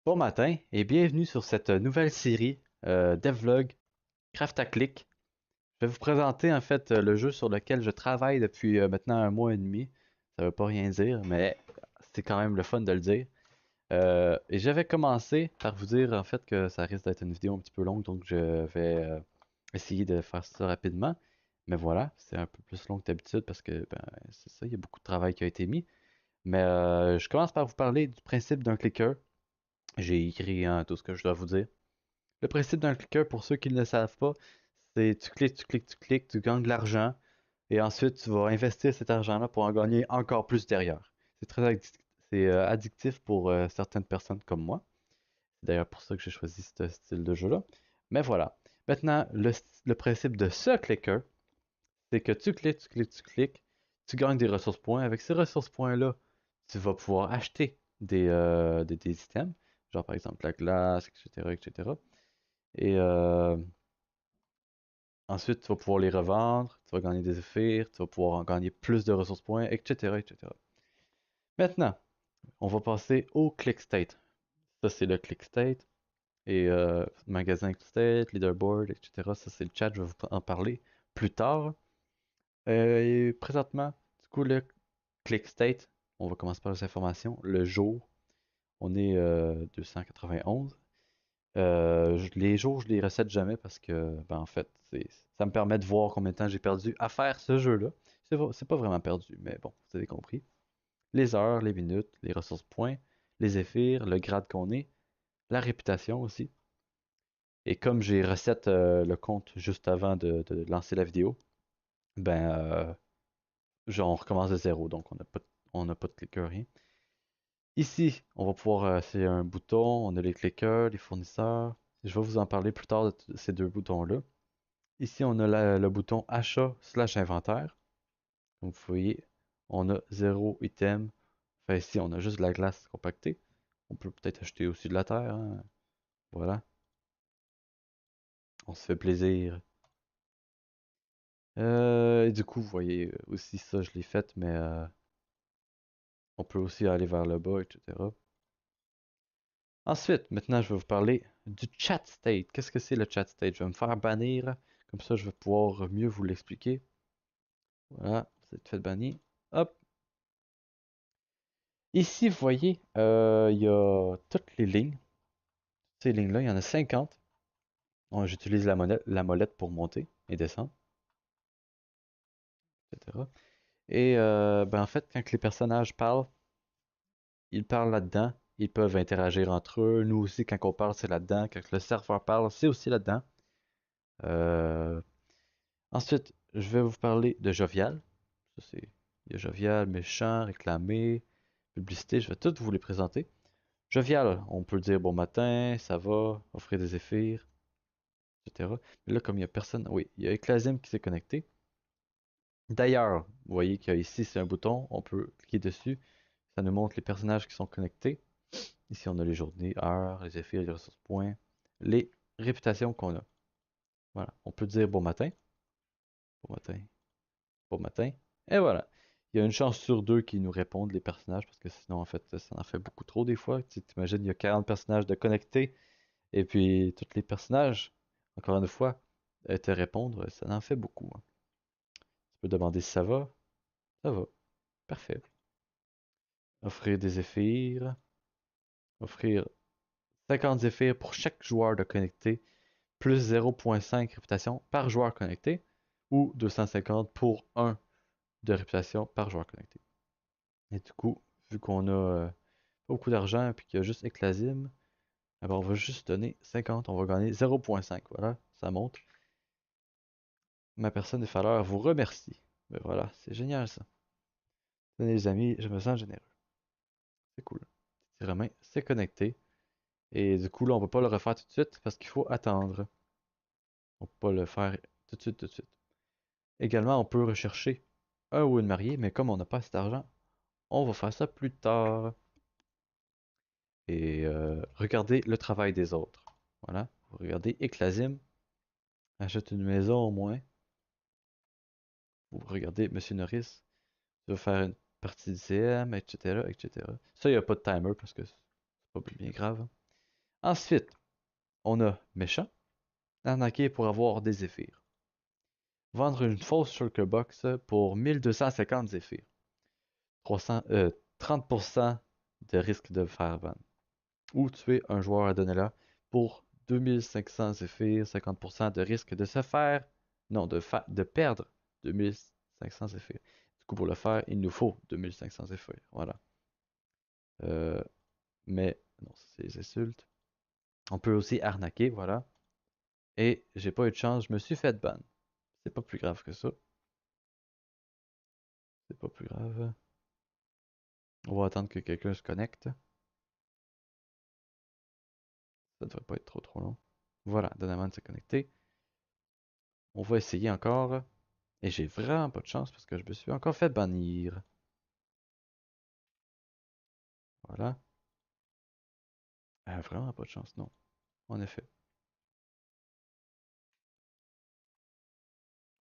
Bon matin et bienvenue sur cette nouvelle série devlog Craft à Click. Je vais vous présenter en fait le jeu sur lequel je travaille depuis maintenant un mois et demi. Ça veut pas rien dire, mais c'est quand même le fun de le dire. Et j'avais commencé par vous dire en fait que ça risque d'être une vidéo un petit peu longue, donc je vais essayer de faire ça rapidement. Mais voilà, c'est un peu plus long que d'habitude parce que ben, c'est ça, il y a beaucoup de travail qui a été mis. Mais je commence par vous parler du principe d'un clicker. J'ai écrit tout ce que je dois vous dire. Le principe d'un clicker, pour ceux qui ne le savent pas, c'est tu cliques, tu cliques, tu cliques, tu gagnes de l'argent et ensuite tu vas investir cet argent-là pour en gagner encore plus derrière. C'est très addictif pour certaines personnes comme moi. C'est d'ailleurs pour ça que j'ai choisi ce style de jeu-là. Mais voilà. Maintenant, le principe de ce clicker, c'est que tu cliques, tu cliques, tu cliques, tu gagnes des ressources points. Avec ces ressources points-là, tu vas pouvoir acheter des items, genre par exemple la glace, etc., etc. Et ensuite, tu vas pouvoir les revendre, tu vas gagner des effets, tu vas pouvoir en gagner plus de ressources points, etc., etc. Maintenant, on va passer au click state. Ça, c'est le click state. Et magasin click state, leaderboard, etc. Ça, c'est le chat, je vais vous en parler plus tard. Et présentement, du coup, le click state, on va commencer par les informations. Le jour, on est 291. Les jours, je les recette jamais parce que, ben, en fait, ça me permet de voir combien de temps j'ai perdu à faire ce jeu-là. C'est pas vraiment perdu, mais bon, vous avez compris. Les heures, les minutes, les ressources points, les éphyres, le grade qu'on est, la réputation aussi. Et comme j'ai reset le compte juste avant de lancer la vidéo, ben, genre, on recommence de zéro, donc on n'a pas de clicker, rien. Ici, on va pouvoir, c'est un bouton, on a les clickers, les fournisseurs. Je vais vous en parler plus tard de ces deux boutons-là. Ici, on a le bouton achat/inventaire. Comme vous voyez, on a zéro item. Enfin, ici, on a juste de la glace compactée. On peut peut-être acheter aussi de la terre, hein. Voilà, on se fait plaisir. Et du coup, vous voyez aussi ça, je l'ai fait, mais on peut aussi aller vers le bas, etc. Ensuite, maintenant, je vais vous parler du chat state. Qu'est-ce que c'est le chat state? Je vais me faire bannir. Comme ça, je vais pouvoir mieux vous l'expliquer. Voilà, vous êtes fait bannir. Hop. Ici, vous voyez, il y a toutes les lignes. Ces lignes-là, il y en a 50. J'utilise la molette pour monter et descendre, etc. Et ben, en fait, quand les personnages parlent, ils parlent là-dedans. Ils peuvent interagir entre eux. Nous aussi, quand on parle, c'est là-dedans. Quand le serveur parle, c'est aussi là-dedans. Euh, Ensuite, je vais vous parler de Jovial. Ça, c'est... Il y a Jovial, méchant, réclamé, publicité, je vais toutes vous les présenter. Jovial, on peut dire bon matin, ça va, offrir des éphyres, etc. Mais là, comme il n'y a personne, oui, il y a Eclasim qui s'est connecté. D'ailleurs, vous voyez qu'il y a ici, c'est un bouton, on peut cliquer dessus, ça nous montre les personnages qui sont connectés. Ici, on a les journées, heures, les éphyres, les ressources points, les réputations qu'on a. Voilà, on peut dire bon matin, bon matin. Et voilà. Il y a une chance sur deux qui nous répondent, les personnages, parce que sinon, en fait, ça en fait beaucoup trop des fois. Tu t'imagines, il y a 40 personnages de connectés, et puis tous les personnages, encore une fois, te répondre, ça en fait beaucoup, hein. Tu peux demander si ça va. Ça va. Parfait. Offrir des éphyres. Offrir 50 éphyres pour chaque joueur de connecté, plus 0.5 réputation par joueur connecté, ou 250 pour un de réputation par joueur connecté. Et du coup, vu qu'on a pas beaucoup d'argent et qu'il y a juste Eclasim, alors on va juste donner 50, on va gagner 0.5. Voilà, ça monte. Ma personne de valeur vous remercie. Ben voilà, c'est génial ça. Tenez les amis, je me sens généreux. C'est cool. Petit Romain, c'est connecté. Et du coup, là, on ne peut pas le refaire tout de suite parce qu'il faut attendre. On ne peut pas le faire tout de suite, tout de suite. Également, on peut rechercher un ou une mariée, mais comme on n'a pas assez d'argent, on va faire ça plus tard. Et regardez le travail des autres. Voilà, vous regardez Eclasim, achète une maison au moins. Vous regardez Monsieur Norris, il va faire une partie du CM, etc., etc. Ça, il n'y a pas de timer parce que c'est pas bien grave, hein. Ensuite, on a méchant, arnaquer pour avoir des zéphyrs. Vendre une fausse shulker box pour 1250 zéphyrs. 30% de risque de faire ban. Ou tuer un joueur à Donella pour 2500 zéphyrs, 50% de risque de se faire, non, de perdre 2500 zéphyrs. Du coup, pour le faire, il nous faut 2500 zéphyrs. Voilà. Euh, mais, non, c'est les insultes. On peut aussi arnaquer, voilà. Et j'ai pas eu de chance, je me suis fait ban. C'est pas plus grave que ça. C'est pas plus grave. On va attendre que quelqu'un se connecte. Ça devrait pas être trop long. Voilà, Donovan s'est connecté. On va essayer encore. Et j'ai vraiment pas de chance parce que je me suis encore fait bannir. Voilà. Vraiment pas de chance, non. En effet.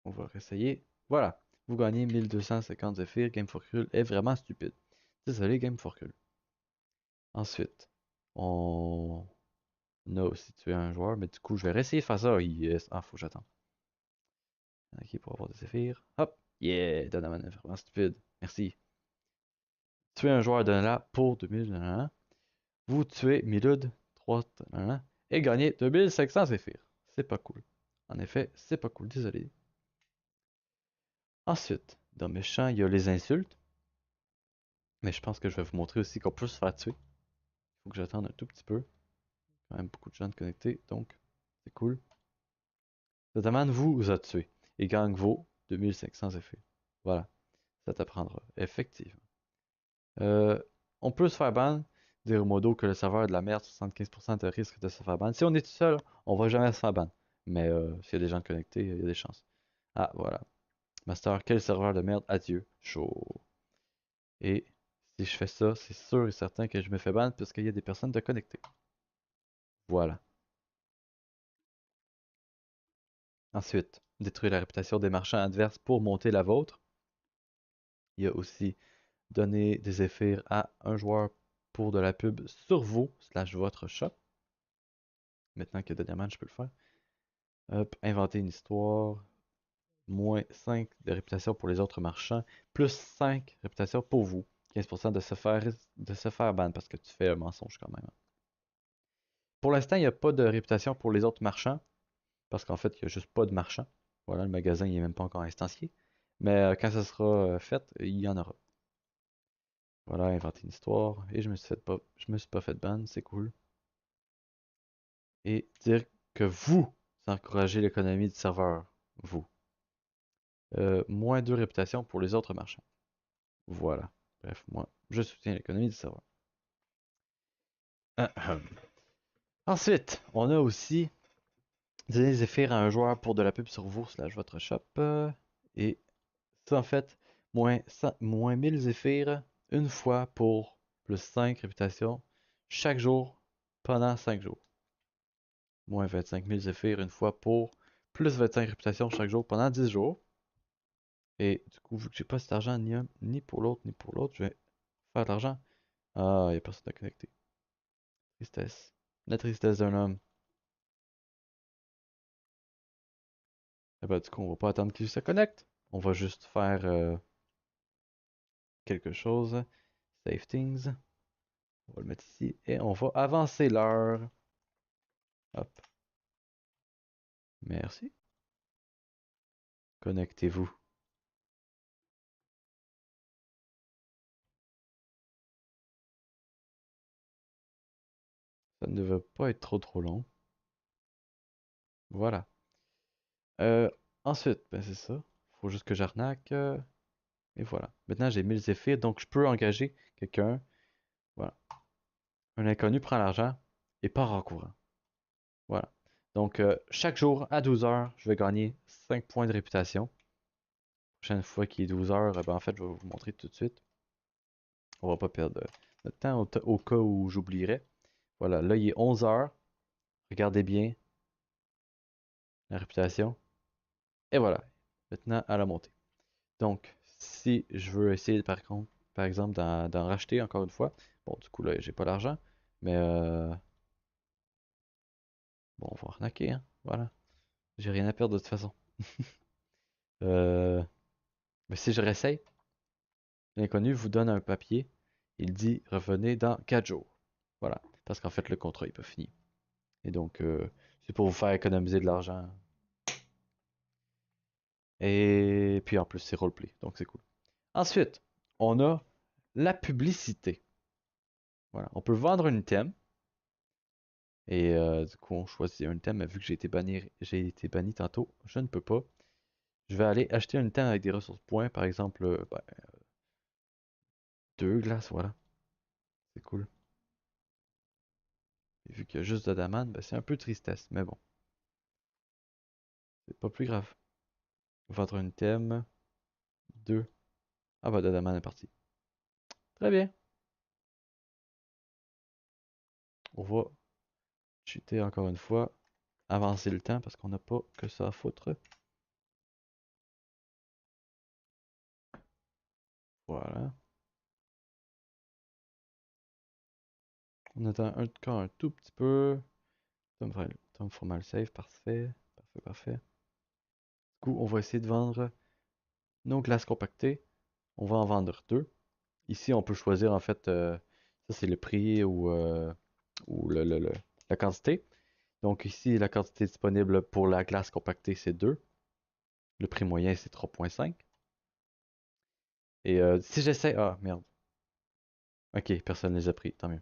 On va réessayer. Voilà. Vous gagnez 1250 zéphyrs. Game for Cruel est vraiment stupide. Désolé, Game for Cruel. Ensuite, on a aussi tué un joueur, mais du coup, je vais réessayer de faire ça. Yes. Ah, faut que j'attende. Ok, pour avoir des zéphyrs. Hop. Yeah, Donovan est vraiment stupide. Merci. Tuer un joueur de là pour 2000. Vous tuez Milud 3 et gagnez 2500 zéphyrs. C'est pas cool. En effet, c'est pas cool, désolé. Ensuite, dans méchant, il y a les insultes. Mais je pense que je vais vous montrer aussi qu'on peut se faire tuer. Il faut que j'attende un tout petit peu. Quand même beaucoup de gens connectés, donc c'est cool. Notamment vous a tué et gagne vos 2500 effets. Voilà, ça t'apprendra, effectivement. Euh, on peut se faire ban, dire modo que le serveur est de la merde, 75% de risque de se faire ban. Si on est tout seul, on va jamais se faire ban. Mais s'il y a des gens connectés, il y a des chances. Ah, voilà. Master, quel serveur de merde, adieu. Chaud. Et si je fais ça, c'est sûr et certain que je me fais ban parce qu'il y a des personnes de connectées. Voilà. Ensuite, détruire la réputation des marchands adverses pour monter la vôtre. Il y a aussi donner des effets à un joueur pour de la pub sur vous, slash votre shop. Maintenant que dernièrement, je peux le faire. Hop, inventer une histoire. Moins 5 de réputation pour les autres marchands. Plus 5 réputation pour vous. 15% de se faire ban parce que tu fais un mensonge quand même. Pour l'instant, il n'y a pas de réputation pour les autres marchands. Parce qu'en fait, il n'y a juste pas de marchands. Voilà, le magasin, il n'est même pas encore instancié. Mais quand ça sera fait, il y en aura. Voilà, inventer une histoire. Et je me suis pas fait ban, c'est cool. Et dire que vous encouragez l'économie du serveur. Vous. Moins 2 réputation pour les autres marchands. Voilà. Bref, moi, je soutiens l'économie du serveur. Ensuite, on a aussi donner des effets à un joueur pour de la pub sur vous slash votre shop. Et ça, en fait, moins 1000 zéphyrs une fois pour plus 5 réputations chaque jour pendant 5 jours. Moins 25 000 zéphyrs une fois pour plus 25 réputations chaque jour pendant 10 jours. Et du coup, vu que j'ai pas cet argent ni pour l'autre ni pour l'autre, je vais faire de l'argent. Ah, il n'y a personne à connecter. Tristesse. La tristesse d'un homme. Et bah, du coup, on va pas attendre qu'il se connecte. On va juste faire quelque chose. Save things. On va le mettre ici. Et on va avancer l'heure. Hop. Merci. Connectez-vous. Ça ne devrait pas être trop long. Voilà. Euh, ensuite, ben c'est ça. Faut juste que j'arnaque. Et voilà. Maintenant, j'ai 1000 zéphyrs, donc je peux engager quelqu'un. Voilà. Un inconnu prend l'argent et part en courant. Voilà. Donc, chaque jour, à 12 heures, je vais gagner 5 points de réputation. Prochaine fois qu'il est 12 heures, ben, en fait, je vais vous montrer tout de suite. On va pas perdre notre temps au cas où j'oublierais. Voilà, là, il est 11 heures. Regardez bien la réputation. Et voilà. Maintenant, à la montée. Donc, si je veux essayer, par contre, par exemple, d'en racheter encore une fois. Bon, du coup, là, j'ai pas l'argent. Mais Bon, on va arnaquer, hein. Voilà. J'ai rien à perdre de toute façon. Euh, mais si je réessaye, l'inconnu vous donne un papier. Il dit revenez dans 4 jours. Voilà. Parce qu'en fait, le contrat n'est pas fini. Et donc, c'est pour vous faire économiser de l'argent. Et puis en plus, c'est roleplay. Donc, c'est cool. Ensuite, on a la publicité. Voilà. On peut vendre un item. Et du coup, on choisit un item. Mais vu que j'ai été banni tantôt, je ne peux pas. Je vais aller acheter un item avec des ressources points. Par exemple, ben, 2 glaces, voilà. C'est cool. Et vu qu'il y a juste de la damane, ben, c'est un peu tristesse. Mais bon, c'est pas plus grave. Vendre un item. 2. Ah bah, de la damane est parti. Très bien. On va cheater encore une fois. Avancer le temps parce qu'on n'a pas que ça à foutre. Voilà. On attend encore un tout petit peu. Tom formal save, parfait. Parfait, parfait. Du coup, on va essayer de vendre nos glaces compactées. On va en vendre 2. Ici, on peut choisir en fait, ça c'est le prix ou la quantité. Donc ici, la quantité disponible pour la glace compactée, c'est 2. Le prix moyen, c'est 3,5. Et si j'essaie... Ah, merde. Ok, personne ne les a pris, tant mieux.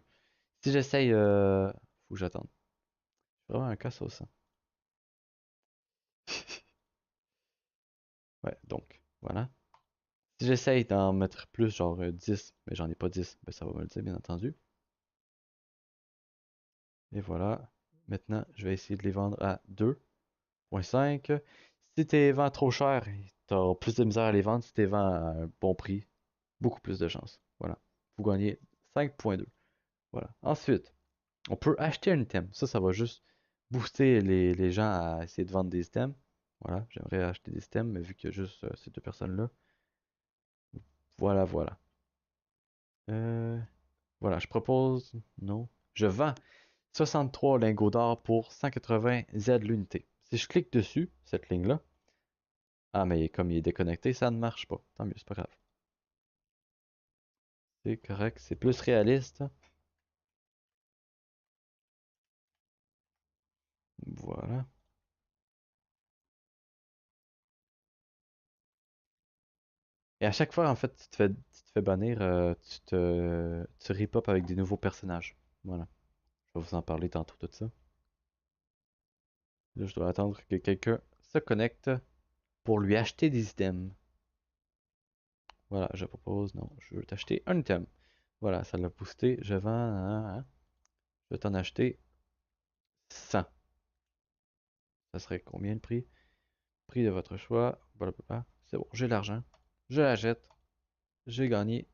Si j'essaye... Faut que j'attende. C'est vraiment un cas sauce, hein. Ouais, donc, voilà. Si j'essaye d'en mettre plus, genre 10, mais j'en ai pas 10, ben ça va me le dire, bien entendu. Et voilà. Maintenant, je vais essayer de les vendre à 2,5. Si tu les vends trop cher, tu auras plus de misère à les vendre. Si tu les vends à un bon prix, beaucoup plus de chance. Voilà. Vous gagnez 5,2. Voilà. Ensuite, on peut acheter un item. Ça va juste booster les gens à essayer de vendre des items. Voilà, j'aimerais acheter des items, mais vu qu'il y a juste ces 2 personnes-là. Voilà, voilà. Euh, voilà, je propose. Non. Je vends 63 lingots d'or pour 180 Z l'unité. Si je clique dessus, cette ligne-là. Ah, mais comme il est déconnecté, ça ne marche pas. Tant mieux, c'est pas grave. C'est correct, c'est plus réaliste. Voilà. Et à chaque fois, en fait, tu te fais bannir, tu repop avec des nouveaux personnages. Voilà. Je vais vous en parler tantôt de ça. Là, je dois attendre que quelqu'un se connecte pour lui acheter des items. Voilà, je propose, non, je veux t'acheter un item. Voilà, ça l'a boosté. Je vends, hein. Je vais t'en acheter 100. Ça serait combien le prix? Prix de votre choix. Blablabla. C'est bon, j'ai l'argent. Je l'achète. J'ai gagné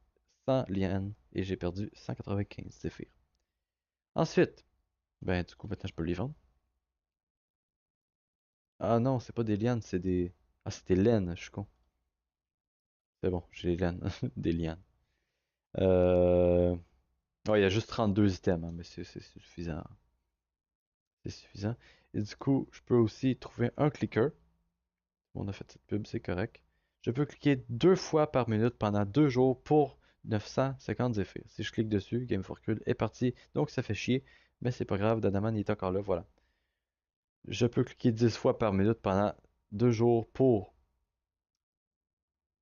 100 lianes et j'ai perdu 195 zéphyrs. Ensuite, ben du coup maintenant je peux les vendre. Ah non, c'est pas des lianes, c'est des... Ah, c'est des laines, je suis con. C'est bon, j'ai les laines. Des lianes. Euh... Ouais, il y a juste 32 items, hein, mais c'est suffisant. C'est suffisant. Et du coup, je peux aussi trouver un clicker. On a fait cette pub, c'est correct. Je peux cliquer 2 fois par minute pendant 2 jours pour 950 zéphyrs. Si je clique dessus, Game for Cool est parti. Donc ça fait chier, mais c'est pas grave, Danaman est encore là, voilà. Je peux cliquer 10 fois par minute pendant 2 jours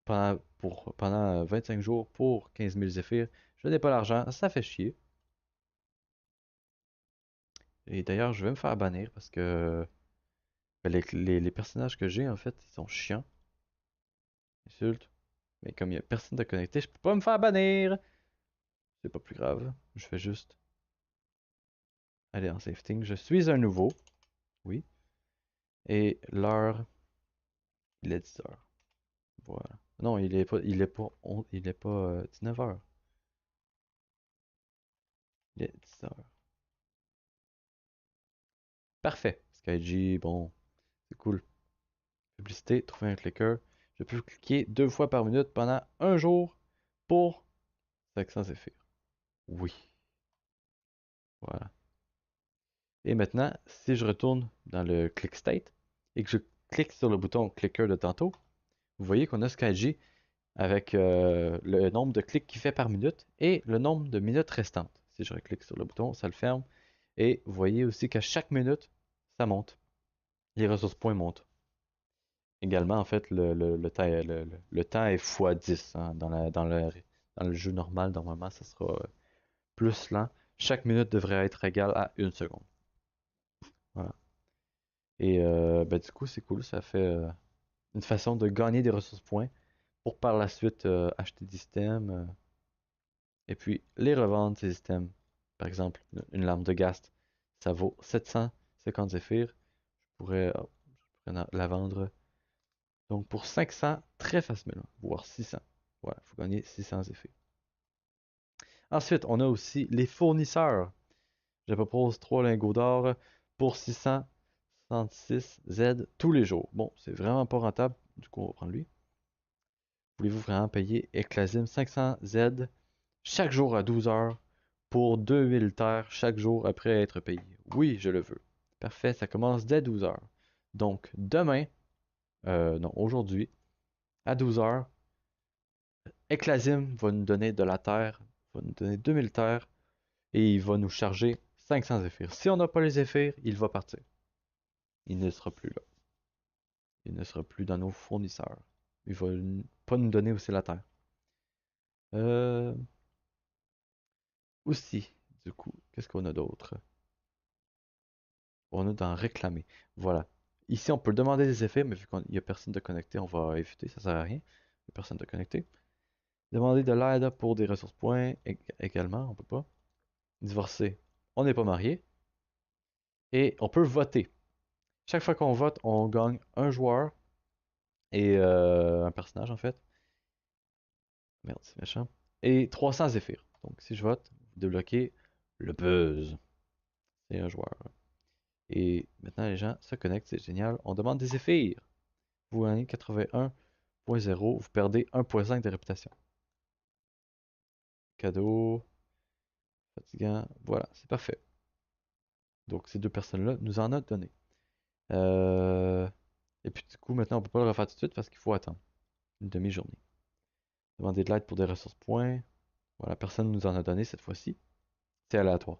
pendant 25 jours pour 15 000 zéphyrs. Je n'ai pas l'argent, ça fait chier. Et d'ailleurs, je vais me faire bannir parce que ben, les personnages que j'ai, en fait, ils sont chiants. Insulte. Mais comme il n'y a personne de connecté, je peux pas me faire bannir. C'est pas plus grave. Je fais juste aller en safety. Je suis un nouveau. Oui. Et l'heure, il est 10 heures. Voilà. Non, il est pas 19 heures. Il est 10 heures. Parfait. Skyg, bon, c'est cool. Publicité, trouver un clicker. Je peux cliquer 2 fois par minute pendant un jour pour 500 zéphyrs. Oui. Voilà. Et maintenant, si je retourne dans le click state et que je clique sur le bouton clicker de tantôt, vous voyez qu'on a SkyG avec le nombre de clics qu'il fait par minute et le nombre de minutes restantes. Si je reclique sur le bouton, ça le ferme. Et vous voyez aussi qu'à chaque minute, ça monte. Les ressources points montent. Également, en fait, le temps est x10 hein, dans le jeu normal. Normalement, ça sera plus lent. Chaque minute devrait être égale à 1 seconde. Voilà. Et ben, du coup, c'est cool. Ça fait une façon de gagner des ressources points pour par la suite acheter des systèmes et puis les revendre, ces systèmes. Par exemple, une lampe de Ghast, ça vaut 750 zéphyrs. Je pourrais la vendre donc pour 500 très facilement, voire 600. Voilà, il faut gagner 600 zéphyrs. Ensuite, on a aussi les fournisseurs. Je propose 3 lingots d'or pour 666 Z tous les jours. Bon, c'est vraiment pas rentable, du coup on va prendre lui. Voulez-vous vraiment payer Eclasim 500 Z chaque jour à 12 heures pour 2000 terres chaque jour après être payé? Oui, je le veux. Parfait, ça commence dès 12 heures. Donc demain, non, aujourd'hui, à 12 heures, Eclasim va nous donner de la terre, va nous donner 2000 terres et il va nous charger 500 zéphyrs. Si on n'a pas les zéphyrs, il va partir. Il ne sera plus là. Il ne sera plus dans nos fournisseurs. Il va pas nous donner aussi la terre. Euh, aussi, du coup, qu'est-ce qu'on a d'autre? On a dans réclamer. Voilà. Ici, on peut demander des effets, mais vu qu'il n'y a personne de connecté, on va éviter, ça sert à rien. Il n'y a personne de connecté. Demander de l'aide pour des ressources points également, on peut pas. Divorcer, on n'est pas marié. Et on peut voter. Chaque fois qu'on vote, on gagne un joueur et un personnage en fait. Merde, c'est méchant. Et 300 zéphyrs. Donc si je vote, vous débloquez le buzz. C'est un joueur. Et maintenant les gens se connectent, c'est génial. On demande des zéphyrs. Vous gagnez 81.0, vous perdez 1.5 de réputation. Cadeau, fatigant, voilà, c'est parfait. Donc ces deux personnes-là nous en ont donné. Euh, Et puis du coup, maintenant on peut pas le refaire tout de suite parce qu'il faut attendre une demi-journée. Demander de l'aide pour des ressources points. Voilà, personne nous en a donné cette fois-ci. C'est aléatoire.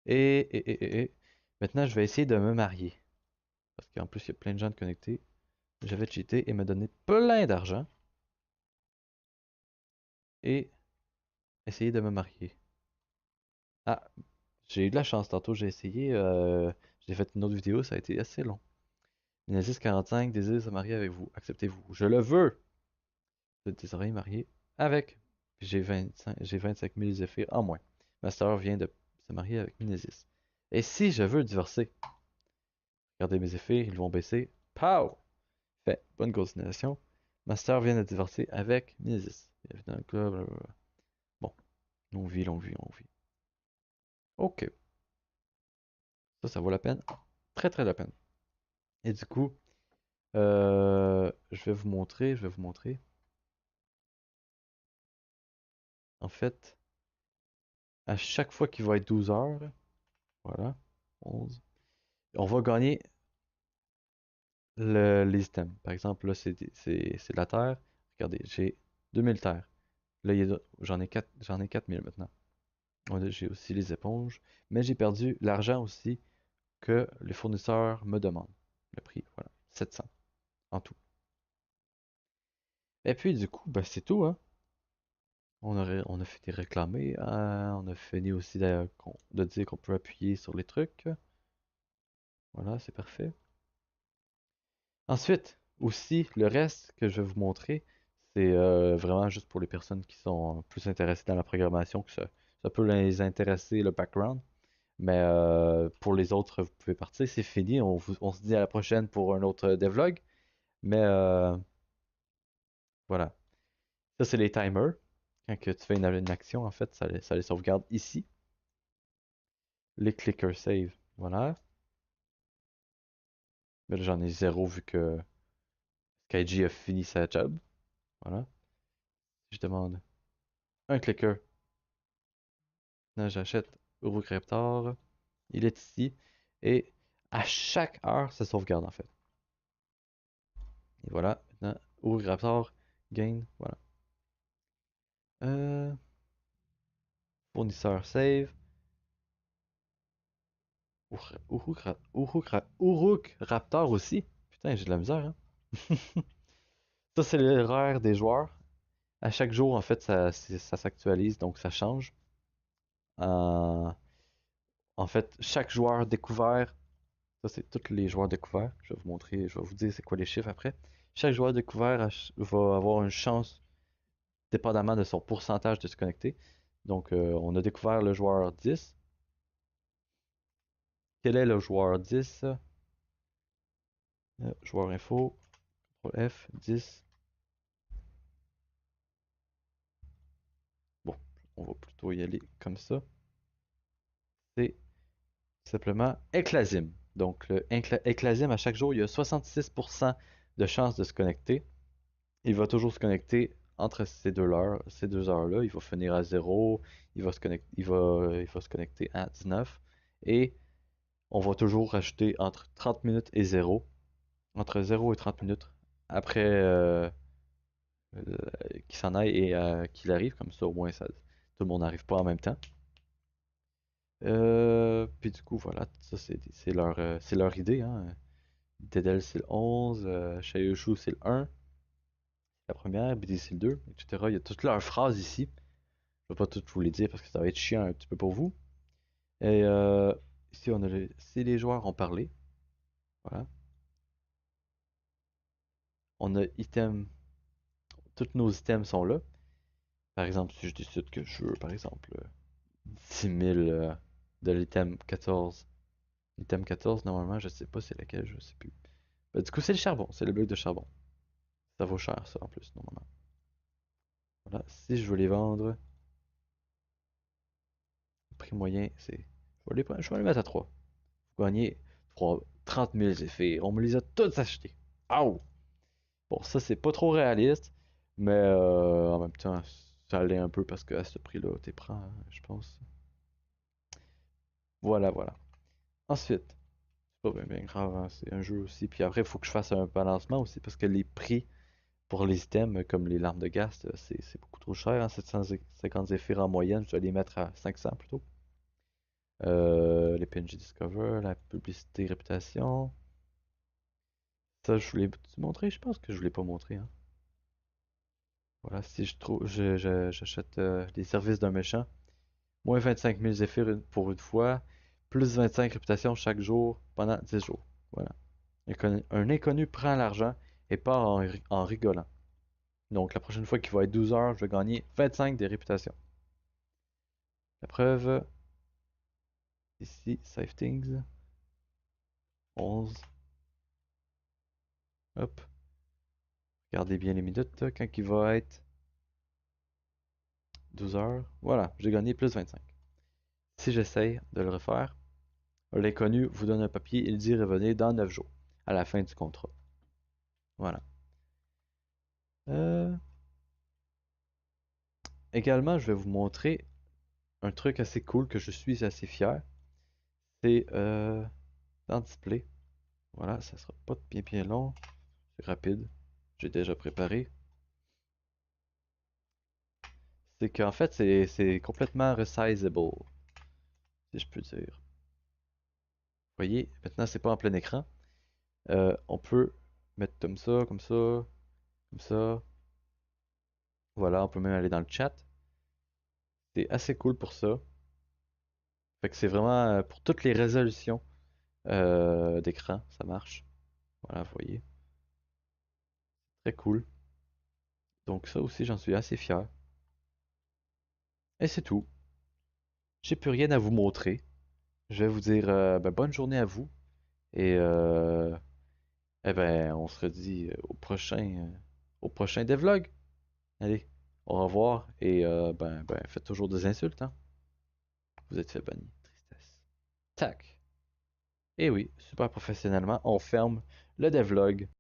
Et maintenant, je vais essayer de me marier. Parce qu'en plus, il y a plein de gens de connectés. Je vais cheater et me donner plein d'argent. Et essayer de me marier. Ah, j'ai eu de la chance. Tantôt, j'ai essayé. J'ai fait une autre vidéo. Ça a été assez long. Nemesis 45 désire se marier avec vous. Acceptez-vous. Je le veux. Je désire marier avec. J'ai 25 000 zéphyrs en moins. Ma sœur vient de se marier avec Minesis. Et si je veux divorcer? Regardez mes effets, ils vont baisser. Pow! Fait, bonne continuation. Ma sœur vient de divorcer avec Minesis. Bon, longue vie, longue vie, longue vie. Ok, ça vaut la peine. Très très la peine. Et du coup, je vais vous montrer, je vais vous montrer. En fait, à chaque fois qu'il va être 12 heures, voilà, 11, on va gagner les items. Par exemple, là, c'est de la terre. Regardez, j'ai 2000 terres. Là, j'en ai 4000 maintenant. J'ai aussi les éponges. Mais j'ai perdu l'argent aussi que les fournisseurs me demandent. Le prix, voilà, 700 en tout. Et puis, du coup, ben, c'est tout, hein. On a fini réclamer. On a fini aussi de dire qu'on peut appuyer sur les trucs. Voilà, c'est parfait. Ensuite, aussi, le reste que je vais vous montrer, c'est vraiment juste pour les personnes qui sont plus intéressées dans la programmation, que ça peut les intéresser, le background. Mais pour les autres, vous pouvez partir, c'est fini. On se dit à la prochaine pour un autre devlog. Mais voilà. Ça, c'est les timers. Quand que tu fais une action, en fait, ça les sauvegarde ici. Les clicker save. Voilà. Mais là, j'en ai zéro vu que Kaiji a fini sa job. Voilà. Je demande un clicker. Là, j'achète Eurocryptor. Il est ici. Et à chaque heure, ça sauvegarde en fait. Et voilà. Maintenant, ouvrir Raptor, gain, voilà. Euh, fournisseur save. Uruk Raptor aussi. Putain, j'ai de la misère, hein. Ça, c'est l'horaire des joueurs. À chaque jour, en fait, ça s'actualise, donc ça change. Euh, en fait, chaque joueur découvert, ça c'est tous les joueurs découverts. Je vais vous montrer, je vais vous dire c'est quoi les chiffres après. Chaque joueur découvert va avoir une chance, dépendamment de son pourcentage de se connecter. Donc, on a découvert le joueur 10. Quel est le joueur 10? Joueur info, CTRL F, 10. Bon, on va plutôt y aller comme ça. C'est simplement Eclasim. Donc, le Eclasim, à chaque jour, il y a 66% de chances de se connecter. Il va toujours se connecter entre ces deux heures-là. Il va finir à 0, il va se connecter à 19. Et on va toujours rajouter entre 30 minutes et 0. Entre 0 et 30 minutes après euh, qu'il s'en aille et qu'il arrive. Comme ça, au moins, tout le monde n'arrive pas en même temps. Puis du coup, voilà, ça c'est leur idée, hein. Dedel c'est le 11, Shayoshu c'est le 1, la première, BD c'est le 2, etc. Il y a toutes leurs phrases ici. Je vais pas toutes vous les dire parce que ça va être chiant un petit peu pour vous. Et ici, si les joueurs ont parlé, voilà. On a item, tous nos items sont là. Par exemple, si je décide que je veux, par exemple, 10 000 de l'item 14. L'item 14, normalement, je sais pas c'est laquelle, je sais plus. Ben, du coup, c'est le charbon, c'est le bloc de charbon. Ça vaut cher, ça, en plus, normalement. Voilà, si je veux les vendre, le prix moyen, c'est. Je vais les mettre à 3. Vous gagnez 30 000 effets. On me les a tous achetés. Aouh! Bon, ça, c'est pas trop réaliste, mais en même temps, ça allait un peu parce qu'à ce prix-là, t'es prends, hein, je pense. Voilà, voilà. Ensuite, c'est pas bien grave, hein, c'est un jeu aussi. Puis après, il faut que je fasse un balancement aussi parce que les prix pour les items comme les larmes de gaz, c'est beaucoup trop cher, hein, 750 zéphyrs en moyenne, je dois les mettre à 500 plutôt. Les PNJ Discover, la publicité réputation. Ça, je voulais te montrer, je pense que je ne l'ai pas montré, hein. Voilà, si je trouve, j'achète les services d'un méchant. Moins 25 000 zéphyrs pour une fois, plus 25 réputations chaque jour pendant 10 jours. Voilà. Un inconnu prend l'argent et part en rigolant. Donc la prochaine fois qu'il va être 12 heures, je vais gagner 25 des réputations. La preuve, ici, Save Things, 11. Hop, regardez bien les minutes quand il va être 12 heures. Voilà, j'ai gagné plus 25. Si j'essaye de le refaire, l'inconnu vous donne un papier, il dit revenez dans 9 jours, à la fin du contrat. Voilà. Euh, Également, je vais vous montrer un truc assez cool que je suis assez fier. C'est dans Display. Voilà, ça sera pas bien bien long. C'est rapide. J'ai déjà préparé. C'est qu'en fait, c'est complètement resizable, si je peux dire. Vous voyez, maintenant, c'est pas en plein écran. On peut mettre comme ça, comme ça, comme ça. Voilà, on peut même aller dans le chat. C'est assez cool pour ça. Fait que c'est vraiment pour toutes les résolutions d'écran, ça marche. Voilà, vous voyez. Très cool. Donc ça aussi, j'en suis assez fier. Et c'est tout. J'ai plus rien à vous montrer. Je vais vous dire ben, bonne journée à vous. Et eh ben, on se redit au prochain devlog. Allez, au revoir. Et ben, faites toujours des insultes, hein. Vous êtes fait banni. Tristesse. Tac. Et oui, super professionnellement, on ferme le devlog.